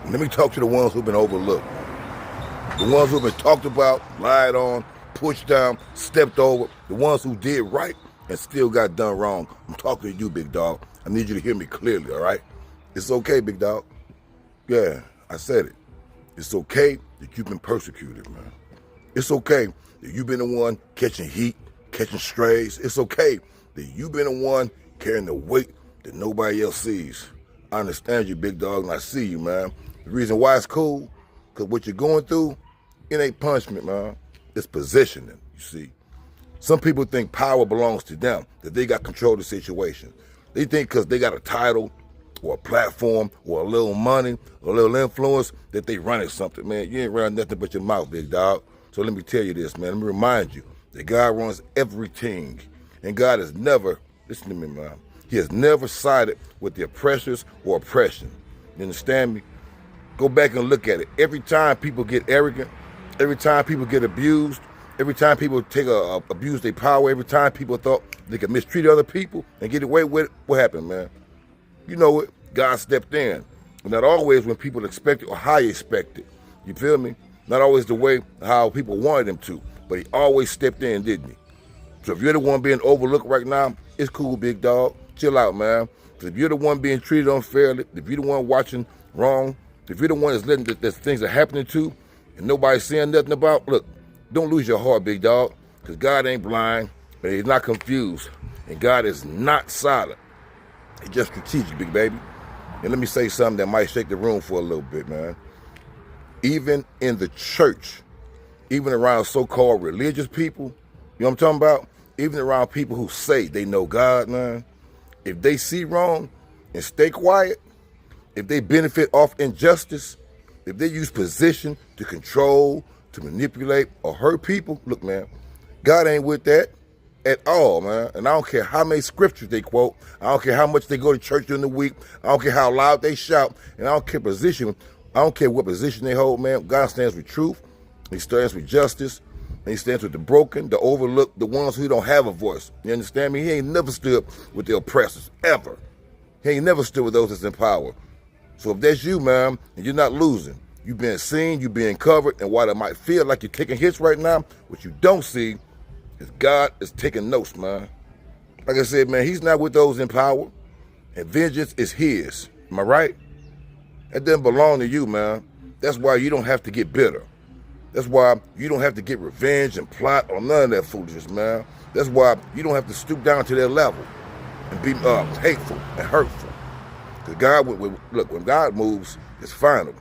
Let me talk to the ones who've been overlooked. The ones who've been talked about, lied on, pushed down, stepped over. The ones who did right and still got done wrong. I'm talking to you, big dog. I need you to hear me clearly, all right? It's okay, big dog. Yeah, I said it. It's okay that you've been persecuted, man. It's okay that you've been the one catching heat, catching strays. It's okay that you've been the one carrying the weight that nobody else sees. I understand you, big dog, and I see you, man. The reason why it's cool, because what you're going through, it ain't punishment, man. It's positioning, you see. Some people think power belongs to them, that they got control of the situation. They think because they got a title or a platform or a little money or a little influence that they running something, man. You ain't running nothing but your mouth, big dog. So let me tell you this, man. Let me remind you that God runs everything. And God has never, listen to me, man, He has never sided with the oppressors or oppression. You understand me? Go back and look at it. Every time people get arrogant, every time people get abused, every time people abuse their power, every time people thought they could mistreat other people and get away with it, what happened, man? You know it, God stepped in. Not always when people expect it or how you expect it. You feel me? Not always the way how people wanted him to, but he always stepped in, didn't he? So if you're the one being overlooked right now, it's cool, big dog. Chill out, man. If you're the one being treated unfairly, if you're the one watching wrong, if you're the one that's letting that things are happening to and nobody's saying nothing about, look, don't lose your heart, big dog, because God ain't blind, but he's not confused, and God is not silent. He's just strategic, big baby. And let me say something that might shake the room for a little bit, man. Even in the church, even around so-called religious people, you know what I'm talking about? Even around people who say they know God, man, if they see wrong and stay quiet, if they benefit off injustice, if they use position to control, to manipulate, or hurt people, look, man, God ain't with that at all, man. And I don't care how many scriptures they quote. I don't care how much they go to church during the week. I don't care how loud they shout. And I don't care position. I don't care what position they hold, man. God stands with truth. He stands with justice. And he stands with the broken, the overlooked, the ones who don't have a voice. You understand me? He ain't never stood with the oppressors, ever. He ain't never stood with those that's in power. So if that's you, man, and you're not losing, you being seen, you being covered, and while it might feel like you're taking hits right now, what you don't see is God is taking notes, man. Like I said, man, he's not with those in power, and vengeance is his. Am I right? That doesn't belong to you, man. That's why you don't have to get bitter. That's why you don't have to get revenge and plot or none of that foolishness, man. That's why you don't have to stoop down to their level and be hateful and hurtful. Because God, look, when God moves, it's final.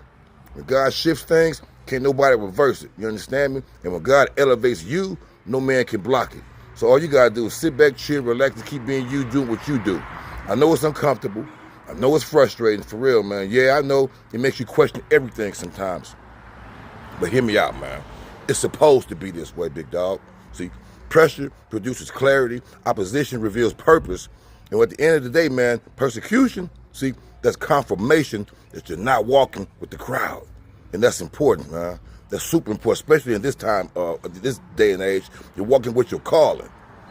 When God shifts things, can't nobody reverse it. You understand me? And when God elevates you, no man can block it. So all you gotta do is sit back, chill, relax, and keep being you, doing what you do. I know it's uncomfortable. I know it's frustrating, for real, man. Yeah, I know it makes you question everything sometimes. But hear me out, man. It's supposed to be this way, big dog. See, pressure produces clarity. Opposition reveals purpose. And at the end of the day, man, persecution, see, that's confirmation that you're not walking with the crowd. And that's important, man. That's super important, especially in this time, this day and age. You're walking with your calling.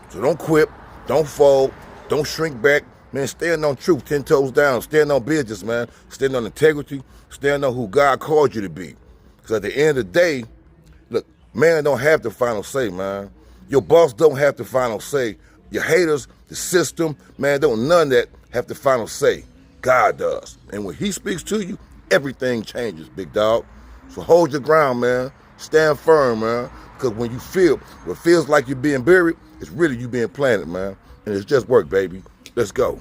So don't quit, don't fold, don't shrink back. Man, stand on truth, 10 toes down. Stand on business, man. Stand on integrity. Stand on who God called you to be. Because at the end of the day, look, man don't have the final say, man. Your boss don't have the final say. Your haters, the system, man, don't none of that have the final say. God does. And when he speaks to you, everything changes, big dog. So hold your ground, man. Stand firm, man. Because when you feel what feels like you're being buried, it's really you being planted, man. And it's just work, baby. Let's go.